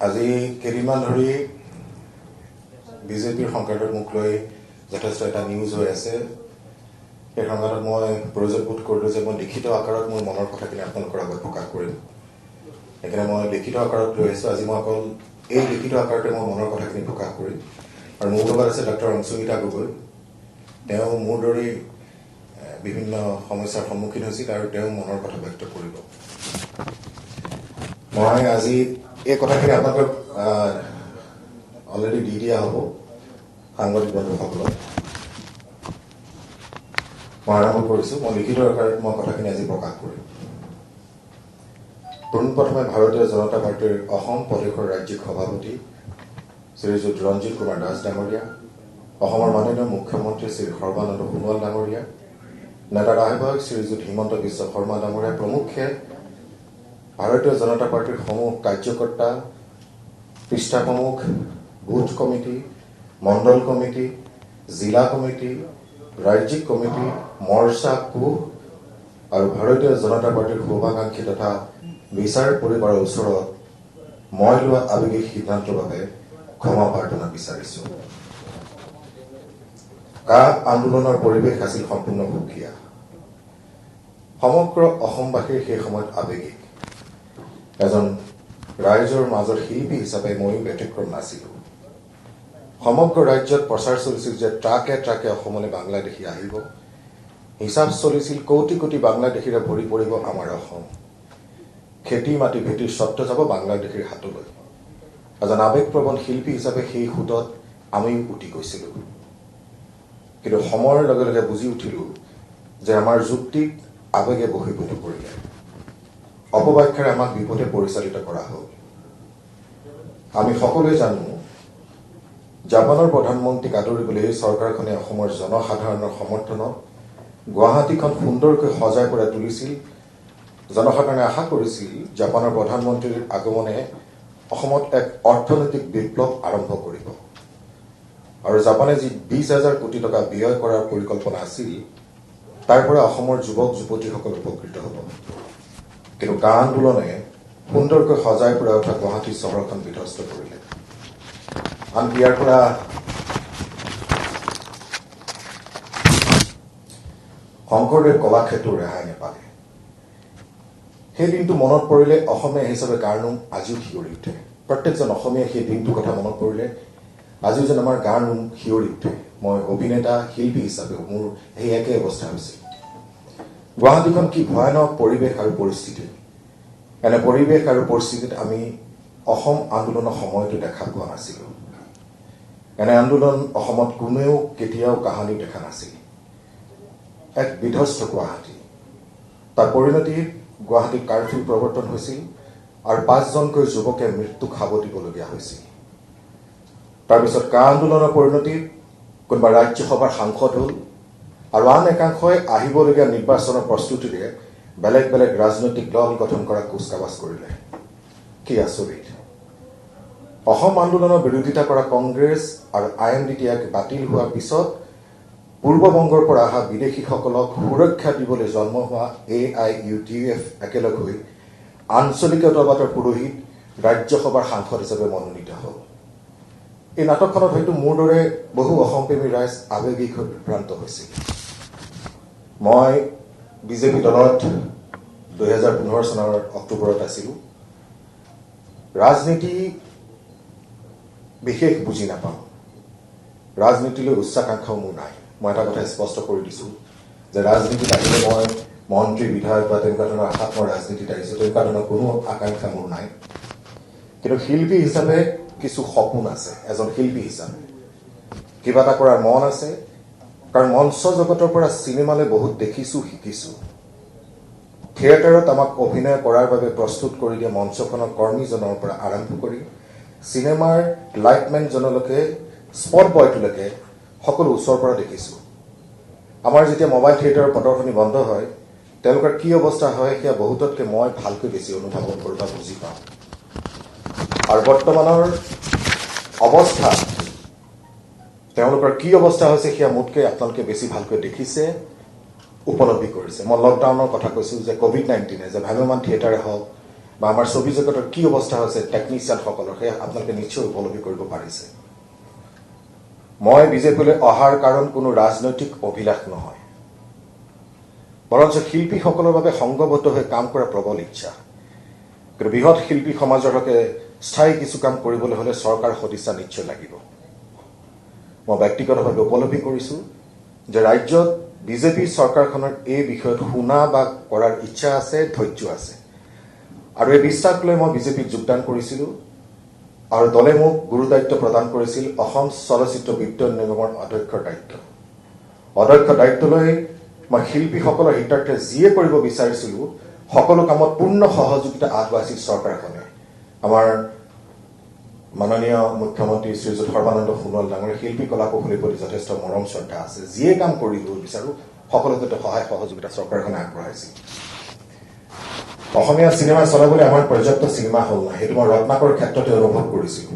আজি কেইদিনমান ধৰি বিজেপিৰ সংক্ৰান্তত মোক লৈ যথেষ্ট এটা নিউজ হৈ আছে। সেই সংক্ৰান্তত মই প্ৰয়োজন বোধ কৰিলোঁ যে মই লিখিত আকাৰত মোৰ মনৰ কথাখিনি আপোনালোকৰ আগত প্ৰকাশ কৰিম। সেইকাৰণে মই লিখিত আকাৰত লৈ আহিছোঁ। আজি মই অকল এই লিখিত আকাৰতে মই মনৰ কথাখিনি প্ৰকাশ কৰিম। আৰু মোৰ লগত আছে ডক্টৰ অংশুমিতা গগৈ। তেওঁ মোৰ দৰেই বিভিন্ন সমস্যাৰ সন্মুখীন হৈছিল আৰু তেওঁ মনৰ কথা ব্যক্ত কৰিব। মই আজি এই কথাখিনি আপোনালোকক অলৰেডি দি দিয়া হ'ব সাংবাদিক বন্ধুসকলক। মই আৰম্ভ কৰিছোঁ। মই লিখিত আকাৰত মই কথাখিনি আজি প্ৰকাশ কৰিম। পোনপ্ৰথমে ভাৰতীয় জনতা পাৰ্টীৰ অসম প্ৰদেশৰ ৰাজ্যিক সভাপতি শ্ৰীযুত ৰঞ্জিত কুমাৰ দাস ডাঙৰীয়া, অসমৰ মাননীয় মুখ্যমন্ত্ৰী শ্ৰী সৰ্বানন্দ সোণোৱাল ডাঙৰীয়া, নেতাৰ আহ্বায়ক শ্ৰীযুত হিমন্ত বিশ্ব শৰ্মা ডাঙৰীয়া প্ৰমুখ্যে ভাৰতীয় জনতা পাৰ্টীৰ সমূহ কাৰ্যকৰ্তা, পৃষ্ঠা প্ৰমুখ, বুথ কমিটি, মণ্ডল কমিটি, জিলা কমিটি, ৰাজ্যিক কমিটি, মৰ্চা, কোষ আৰু ভাৰতীয় জনতা পাৰ্টীৰ শুভাকাংক্ষী তথা বিচাৰ পৰিবাৰৰ ওচৰত মই লোৱা আৱেগিক সিদ্ধান্তৰ বাবে ক্ষমা প্ৰাৰ্থনা বিচাৰিছোঁ। কা আন্দোলনৰ পৰিৱেশ আছিল সম্পূৰ্ণ সুকীয়া। সমগ্ৰ অসমবাসীৰ সেই সময়ত আৱেগিক। এজন ৰাইজৰ মাজত শিল্পী হিচাপে ময়ো ব্যতিক্ৰম নাছিলোঁ। সমগ্ৰ ৰাজ্যত প্ৰচাৰ চলিছিল যে ট্ৰাকে ট্ৰাকে অসমলৈ বাংলাদেশী আহিব। হিচাপ চলিছিল কোটি কোটি বাংলাদেশীৰে ভৰি পৰিব আমাৰ অসম। খেতি মাটি ভেটিৰ স্বত্ব যাব বাংলাদেশীৰ হাতলৈ। এজন আৱেগপ্ৰৱণ শিল্পী হিচাপে সেই সোঁতত আমিও উটি গৈছিলোঁ। কিন্তু সময়ৰ লগে লগে বুজি উঠিলোঁ যে আমাৰ যুক্তিক আৱেগে বশীভূত কৰিলে। অপব্যাখ্যাৰে আমাক বিপথে পৰিচালিত কৰা হ'ল। আমি সকলোৱে জানো জাপানৰ প্ৰধানমন্ত্ৰীক আদৰিবলৈ এই চৰকাৰখনে অসমৰ জনসাধাৰণৰ সমৰ্থনত গুৱাহাটীখন সুন্দৰকৈ সজাই পৰাই তুলিছিল। জনসাধাৰণে আশা কৰিছিল জাপানৰ প্ৰধানমন্ত্ৰীৰ আগমনে অসমত এক অৰ্থনৈতিক বিপ্লৱ আৰম্ভ কৰিব আৰু জাপানে যি 20,000 কোটি টকা ব্যয় কৰাৰ পৰিকল্পনা আছিল তাৰ পৰা অসমৰ যুৱক যুৱতীসকল উপকৃত হ'ব। কিন্তু কা আন্দোলনে সুন্দৰকৈ সজাই পৰাই উঠা গুৱাহাটী চহৰখন বিধ্বস্ত কৰিলে। আনকি ইয়াৰ পৰা শংকৰদেৱ কলাক্ষেত্ৰো ৰেহাই নাপালে। সেই দিনটো মনত পৰিলে অসমীয়া হিচাপে গাৰ নোম আজিও শিয়ৰি উঠে। প্ৰত্যেকজন অসমীয়াই সেই দিনটোৰ কথা মনত পৰিলে আজিও যেন আমাৰ গাৰ নোম শিয়ৰি উঠে। মই অভিনেতা শিল্পী হিচাপেও মোৰ সেই একে অৱস্থা হৈছিল। গুৱাহাটীখন কি ভয়ানক পৰিৱেশ আৰু পৰিস্থিতি। এনে পৰিৱেশ আৰু পৰিস্থিতিত আমি অসম আন্দোলনৰ সময়তো দেখা পোৱা নাছিলোঁ। এনে আন্দোলন অসমত কোনেও কেতিয়াও কাহানি দেখা নাছিল। এক বিধ্বস্ত গুৱাহাটী। তাৰ পৰিণতিত গুৱাহাটীত কাৰফিউ প্ৰৱৰ্তন হৈছিল আৰু 5জনকৈ যুৱকে মৃত্যুক সাৱট দিবলগীয়া হৈছিল। তাৰপিছত কা আন্দোলনৰ পৰিণতিত কোনোবা ৰাজ্যসভাৰ সাংসদ হ'ল আৰু আন একাংশই আহিবলগীয়া নিৰ্বাচনৰ প্ৰস্তুতিৰে বেলেগ বেলেগ ৰাজনৈতিক দল গঠন কৰা কুচকাৱাজ কৰিলে। কি আচৰিত। অসম আন্দোলনৰ বিৰোধিতা কৰা কংগ্ৰেছ আৰু IMDTAক বাতিল হোৱাৰ পিছত পূৰ্ববংগৰ পৰা অহা বিদেশীসকলক সুৰক্ষা দিবলৈ জন্ম হোৱা AIUDF একেলগ হৈ আঞ্চলিকতাবাদৰ পুৰোহিত ৰাজ্যসভাৰ সাংসদ হিচাপে মনোনীত হ'ল। এই নাটকখনত হয়তো মোৰ দৰে বহু অসমপ্ৰেমী ৰাইজ আৱেগিক হৈ বিভ্ৰান্ত হৈছিল। মই বিজেপি দলত 2015 চনৰ অক্টোবৰত আছিলোঁ। ৰাজনীতি বিশেষ বুজি নাপাওঁ। ৰাজনীতিলৈ উচ্চাকাংক্ষাও মোৰ নাই। মই এটা কথা স্পষ্ট কৰি দিছোঁ যে ৰাজনীতিত আহিলে মই মন্ত্ৰী বিধায়ক বা তেনেকুৱা ধৰণৰ আশাত মই ৰাজনীতিত আহিছোঁ। তেনেকুৱা ধৰণৰ কোনো আকাংক্ষা মোৰ নাই। কিন্তু শিল্পী হিচাপে কিছু সপোন আছে। এজন শিল্পী হিচাপে কিবা এটা কৰাৰ মন আছে। কাৰণ মঞ্চ জগতৰ পৰা চিনেমালৈ বহুত দেখিছোঁ, শিকিছোঁ। থিয়েটাৰত আমাক অভিনয় কৰাৰ বাবে প্ৰস্তুত কৰি দিয়া মঞ্চখনৰ কৰ্মীজনৰ পৰা আৰম্ভ কৰি চিনেমাৰ লাইটমেনজনলৈকে স্পট বয়টোলৈকে সকলো ওচৰৰ পৰা দেখিছোঁ। আমাৰ যেতিয়া মোবাইল থিয়েটাৰৰ প্ৰদৰ্শনী বন্ধ হয় তেওঁলোকৰ কি অৱস্থা হয় সেয়া বহুততকৈ মই ভালকৈ বেছি অনুধাৱন কৰোঁ বা বুজি পাওঁ। আৰু বৰ্তমানৰ অৱস্থা তেওঁলোকৰ কি অৱস্থা হৈছে সেয়া মোতকৈ আপোনালোকে বেছি ভালকৈ দেখিছে, উপলব্ধি কৰিছে। মই লকডাউনৰ কথা কৈছোঁ যে COVID-19 যে ভ্ৰাম্যমান থিয়েটাৰে হওক বা আমাৰ ছবি জগতৰ কি অৱস্থা হৈছে টেকনিচিয়ানসকলৰ সেয়া আপোনালোকে নিশ্চয় উপলব্ধি কৰিব পাৰিছে মই বিজেপিলৈ অহাৰ কাৰণ কোনো ৰাজনৈতিক অভিলাষ নহয় বৰঞ্চ শিল্পীসকলৰ বাবে সংঘবদ্ধ হৈ কাম কৰা প্ৰবল ইচ্ছা কিন্তু বৃহৎ শিল্পী সমাজৰ হকে স্থায়ী কিছু কাম কৰিবলৈ হলে চৰকাৰ সদিচ্ছা নিশ্চয় লাগিব মই ব্যক্তিগতভাৱে উপলব্ধি কৰিছো যে ৰাজ্যত বিজেপি চৰকাৰখনৰ এই বিষয়ত শুনা বা কৰাৰ ইচ্ছা আছে ধৈৰ্য আছে আৰু এই বিশ্বাস লৈ মই বিজেপিত যোগদান কৰিছিলো আৰু দলে মোক গুৰু দায়িত্ব প্ৰদান কৰিছিল অসম চলচ্চিত্ৰ বিত্তন নিগমৰ অধ্যক্ষ দায়িত্ব লৈ মই শিল্পীসকলৰ হিতাৰ্থে যিয়ে কৰিব বিচাৰিছিলো সকলো কামত পূৰ্ণ সহযোগিতা আগবঢ়াইছিল চৰকাৰখনে আমাৰ মাননীয় মুখ্যমন্ত্ৰী শ্ৰীযুত সৰ্বানন্দ সোণোৱাল ডাঙৰীয়া শিল্পী কলা কৌশলীৰ প্ৰতি যথেষ্ট মৰম শ্ৰদ্ধা আছে যিয়ে কাম কৰিব বিচাৰো সকলো ক্ষেত্ৰত সহায় সহযোগিতা চৰকাৰখনে আগবঢ়াইছিল অসমীয়া চিনেমা চলাবলৈ আমাৰ পৰ্যাপ্ত চিনেমা হল নাই সেইটো মই ৰত্নাকৰ ক্ষেত্ৰতে অনুভৱ কৰিছিলো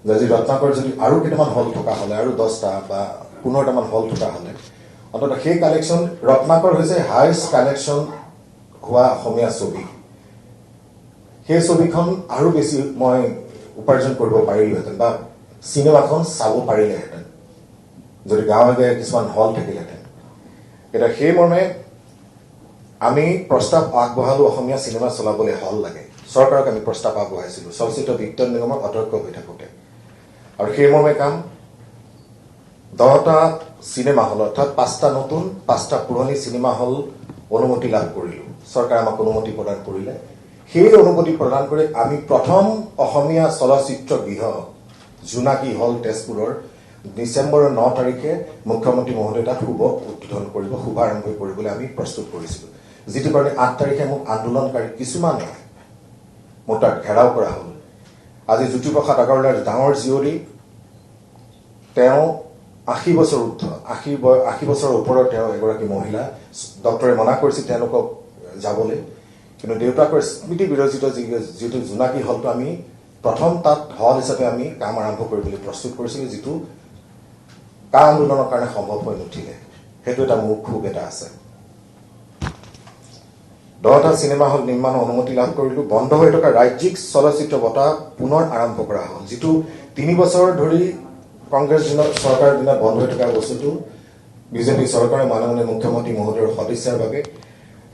যে আজি ৰত্নাকৰ যদি আৰু কেইটামান হল থকা হলে আৰু 10টা বা 15টামান হল থকা হলে অন্ততঃ সেই কালেকশ্যন ৰত্নাকৰ হৈছে হাইষ্ট কালেকশ্যন হোৱা অসমীয়া ছবি সেই ছবিখন আৰু বেছি মই উপাৰ্জন কৰিব পাৰিলোহেঁতেন বা চিনেমাখন চাব পাৰিলেহেঁতেন যদি গাঁৱে গাঁৱে কিছুমান হল থাকিলেহেঁতেন এতিয়া সেই মৰ্মে আমি প্ৰস্তাৱ আগবঢ়ালো অসমীয়া চিনেমা চলাবলৈ হল লাগে চৰকাৰক আমি প্ৰস্তাৱ আগবঢ়াইছিলো চলচ্চিত্ৰ বিত্তন নিগমৰ অধ্যক্ষ হৈ থাকোঁতে আৰু সেই মৰ্মে কাম 10টা চিনেমা হল অৰ্থাৎ 5টা নতুন 5টা পুৰণি চিনেমা হল অনুমতি লাভ কৰিলো চৰকাৰে আমাক অনুমতি প্ৰদান কৰিলে সেই অনুমতি প্ৰদান কৰি আমি প্ৰথম অসমীয়া চলচ্চিত্ৰ গৃহ জোনাকী হল তেজপুৰৰ ডিচেম্বৰৰ 9 তাৰিখে মুখ্যমন্ত্ৰী মহোদয় তাত উদ্বোধন কৰিব শুভাৰম্ভ কৰিবলৈ আমি প্ৰস্তুত কৰিছিলো যিটো কাৰণে 8 তাৰিখে মোক আন্দোলনকাৰী কিছুমানে মোৰ তাত ঘেৰাও কৰা হ'ল আজি জ্যোতিপ্ৰসাদ আগৰৱালাৰ ডাঙৰ জীয়ৰী তেওঁ 80 বছৰ উৰ্ধ 80 বছৰৰ ওপৰৰ তেওঁ এগৰাকী মহিলা ডক্টৰে মনা কৰিছিল তেওঁলোকক যাবলৈ কিন্তু দেউতাকৰ স্মৃতি বিৰজিত যিটো জোনাকী হলটো আমি প্ৰথম তাত হল হিচাপে আমি কাম আৰম্ভ কৰিবলৈ প্ৰস্তুত কৰিছিলো যিটো কা আন্দোলনৰ কাৰণে সম্ভৱ হৈ নুঠিলে সেইটো এটা মোৰ খুব এটা আছে 10টা চিনেমা হল নিৰ্মাণৰ অনুমতি লাভ কৰিলো বন্ধ হৈ থকা ৰাজ্যিক চলচ্চিত্ৰ বঁটা পুনৰ আৰম্ভ কৰা হ'ল যিটো 3 বছৰ ধৰি কংগ্ৰেছ চৰকাৰৰ দিনত বন্ধ হৈ থকা বস্তুটো বিজেপি চৰকাৰে মাননীয় মুখ্যমন্ত্ৰী মহোদয়ৰ সদিচ্ছাৰ বাবে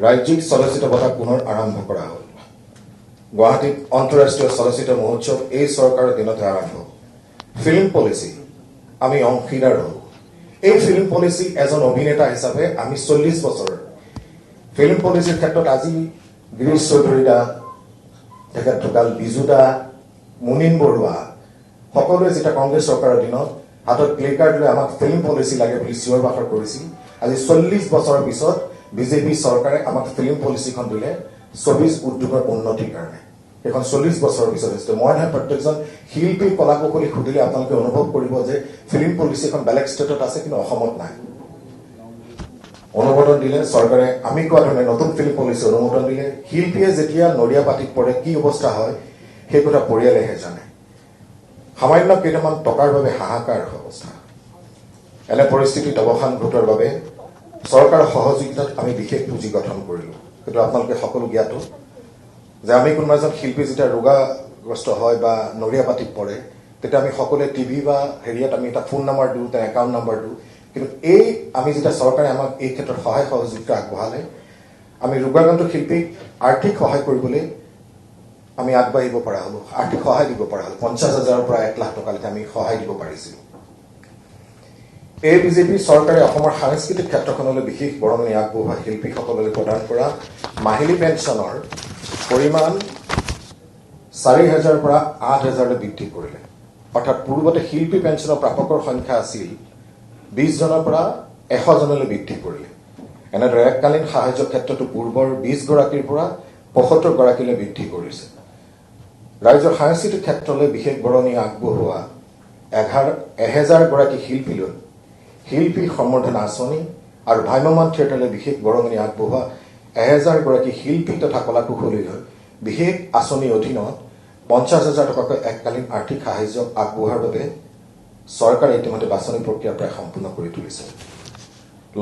ৰাজ্যিক চলচ্চিত্ৰ বঁটা পুনৰ আৰম্ভ কৰা হ'ল গুৱাহাটীত আন্তঃৰাষ্ট্ৰীয় চলচ্চিত্ৰ মহোৎসৱ এই চৰকাৰৰ দিনতে আৰম্ভ ফিল্ম পলিচি আমি অংশীদাৰ হল এই ফিল্ম পলিচি এজন অভিনেতা হিচাপে আমি 40 বছৰ ফিল্ম পলিচিৰ ক্ষেত্ৰত আজি গিৰীশ চৌধুৰী দা তেখেত ঢুকাল বিজু দা মুনিন বৰুৱা সকলোৱে যেতিয়া কংগ্ৰেছ চৰকাৰৰ দিনত হাতত প্লে কাৰ্ড লৈ আমাক ফিল্ম পলিচি লাগে বুলি চিঞৰ বাখৰ কৰিছিল আজি 40 বছৰৰ পিছত বিজেপি চৰকাৰে আমাক ফিল্ম পলিচিখন দিলে 24 উদ্যোগৰ উন্নতিৰ কাৰণে এখন 40 বছৰৰ পিছত হৈছে মই নহয় প্ৰত্যেকজন শিল্পী কলা কৌশলী সুধিলে আপোনালোকে অনুভৱ কৰিব যে ফিল্ম পলিচি এখন বেলেগ ষ্টেটত আছে কিন্তু অসমত নাই অনুমোদন দিলে চৰকাৰে আমি কোৱা ধৰণে নতুন ফিল্ম পলিচি অনুমোদন দিলে শিল্পীয়ে যেতিয়া নৰিয়া পাতিত পৰে কি অৱস্থা হয় সেই কথা পৰিয়ালেহে জানে সামান্য কেইটামান টকাৰ বাবে হাহাকাৰ অৱস্থা এনে পৰিস্থিতিত অৱসান ঘটোৱাৰ বাবে চৰকাৰৰ সহযোগিতাত আমি বিশেষ পুঁজি গঠন কৰিলো কিন্তু আপোনালোকে সকলো জ্ঞাত যে আমি কোনোবা এজন শিল্পী যেতিয়া ৰোগাগ্ৰস্ত হয় বা নৰিয়া পাতিত পৰে তেতিয়া আমি সকলোৱে টিভি বা হেৰিয়াত আমি এটা ফোন নম্বৰ দিওঁ তাৰ একাউণ্ট নম্বৰ দিওঁ কিন্তু এই আমি যেতিয়া চৰকাৰে আমাক এই ক্ষেত্ৰত সহায় সহযোগিতা আগবঢ়ালে আমি ৰোগাক্ৰান্ত শিল্পীক আৰ্থিক সহায় কৰিবলৈ আমি আগবাঢ়িব পৰা হলো আৰ্থিক সহায় দিব পৰা হলো 50,000ৰ পৰা 1 লাখ টকালৈকে আমি সহায় দিব পাৰিছিলো এই বিজেপি চৰকাৰে অসমৰ সাংস্কৃতিক ক্ষেত্ৰখনলৈ বিশেষ বৰঙণি আগবঢ়োৱা শিল্পীসকললৈ প্ৰদান কৰা মাহিলী পেঞ্চনৰ পৰিমাণ 4,000ৰ পৰা 8,000লৈ বৃদ্ধি কৰিলে অৰ্থাৎ পূৰ্বতে শিল্পী পেঞ্চনৰ প্ৰাপকৰ সংখ্যা আছিল 20 জনৰ পৰা 100 জনলৈ বৃদ্ধি কৰিলে এনেদৰে এককালীন সাহায্য ক্ষেত্ৰতো পূৰ্বৰ 20 গৰাকীৰ পৰা 75 গৰাকীলৈ বৃদ্ধি কৰিছে ৰাজ্যৰ সাংস্কৃতিক ক্ষেত্ৰলৈ বিশেষ বৰঙণি আগবঢ়োৱা 1000 গৰাকী শিল্পীলৈ শিল্পী সম্বৰ্ধনা আঁচনি আৰু ভ্ৰাম্যমাণ থিয়েটাৰলৈ বিশেষ বৰঙণি আগবঢ়োৱা 1000 গৰাকী শিল্পী তথা কলা কুশলীলৈ বিশেষ আঁচনিৰ অধীনত 50,000 টকাকৈ এককালীন আৰ্থিক সাহায্য আগবঢ়োৱাৰ বাবে চৰকাৰে ইতিমধ্যে বাছনি প্ৰক্ৰিয়া প্ৰায় সম্পূৰ্ণ কৰি তুলিছে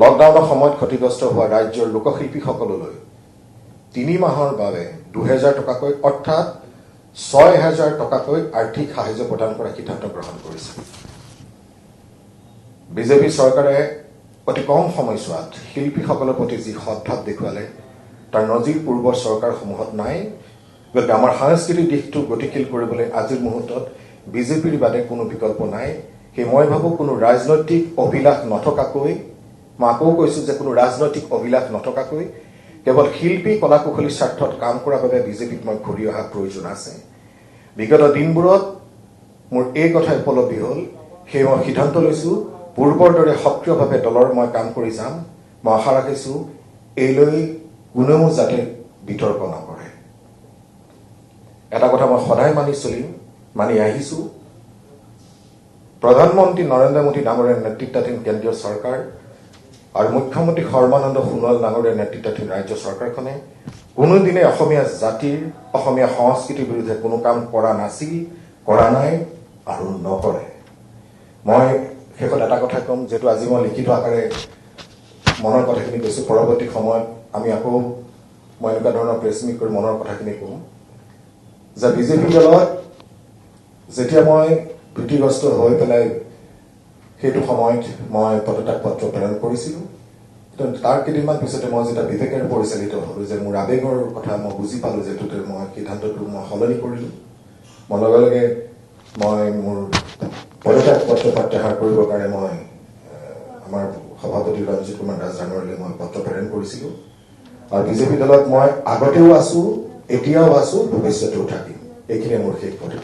লকডাউনৰ সময়ত ক্ষতিগ্ৰস্ত হোৱা ৰাজ্যৰ লোকশিল্পীসকললৈ 3 মাহৰ বাবে 2000 টকাকৈ অৰ্থাৎ 6000 টকাকৈ আৰ্থিক সাহায্য প্ৰদান কৰাৰ সিদ্ধান্ত গ্ৰহণ কৰিছে। বিজেপি চৰকাৰে অতি কম সময়ছোৱাত শিল্পীসকলৰ প্ৰতি যি সদ্ভাৱ দেখুৱালে তাৰ নজিৰ পূৰ্বৰ চৰকাৰসমূহত নাই। গতিকে আমাৰ সাংস্কৃতিক দিশটো গতিশীল কৰিবলৈ আজিৰ মুহূৰ্তত বিজেপিৰ বাদে কোনো বিকল্প নাই। সেই মই ভাবোঁ কোনো ৰাজনৈতিক অভিলাষ নথকাকৈ, মই আকৌ কৈছোঁ যে কোনো ৰাজনৈতিক অভিলাষ নথকাকৈ কেৱল শিল্পী কলাকুশলীৰ স্বাৰ্থত কাম কৰাৰ বাবে বিজেপিত মই ঘূৰি অহা প্ৰয়োজন আছে। বিগত দিনবোৰত মোৰ এই কথা উপলব্ধি হ'ল, সেই মই সিদ্ধান্ত লৈছোঁ পূৰ্বৰ দৰে সক্ৰিয়ভাৱে দলৰ মই কাম কৰি যাম। মই আশা ৰাখিছোঁ এইলৈ কোনেও যাতে বিতৰ্ক নকৰে। এটা কথা মই সদায় মানি আহিছোঁ, প্ৰধানমন্ত্ৰী নৰেন্দ্ৰ মোদী ডাঙৰীয়াৰ নেতৃত্বাধীন কেন্দ্ৰীয় চৰকাৰ আৰু মুখ্যমন্ত্ৰী সৰ্বানন্দ সোণোৱাল ডাঙৰীয়াৰ নেতৃত্বাধীন ৰাজ্য চৰকাৰখনে কোনোদিনে অসমীয়া জাতিৰ, অসমীয়া সংস্কৃতিৰ বিৰুদ্ধে কোনো কাম কৰা নাছিল, কৰা নাই আৰু নকৰে। মই শেষত এটা কথা ক'ম, যিহেতু আজি মই লিখিত আকাৰে মনৰ কথাখিনি কৈছোঁ, পৰৱৰ্তী সময়ত আমি আকৌ মই এনেকুৱা ধৰণৰ প্ৰেছ মিট কৰি মনৰ কথাখিনি ক'ম যে বিজেপি দলত যেতিয়া মই ভীতিগ্ৰস্ত হৈ পেলাই সেইটো সময়ত মই পদত্যাগ পত্ৰ প্ৰেৰণ কৰিছিলোঁ, তাৰ কেইদিনমান পিছতে মই যেতিয়া বিবেকেৰে পৰিচালিত হ'লোঁ যে মোৰ আৱেগৰ কথা মই বুজি পালোঁ, যিহেতুতে মই সিদ্ধান্তটো মই সলনি কৰিলোঁ। মই লগে লগে মই মোৰ পদত্যাগ পত্ৰ প্ৰত্যাহাৰ কৰিবৰ কাৰণে মই আমাৰ সভাপতি ৰঞ্জিত কুমাৰ দাস ডাঙৰীয়ালৈ মই পত্ৰ প্ৰেৰণ কৰিছিলোঁ। আৰু বিজেপি দলত মই আগতেও আছোঁ, এতিয়াও আছোঁ, ভৱিষ্যতেও থাকিম। এইখিনিয়ে মোৰ শেষ কথা।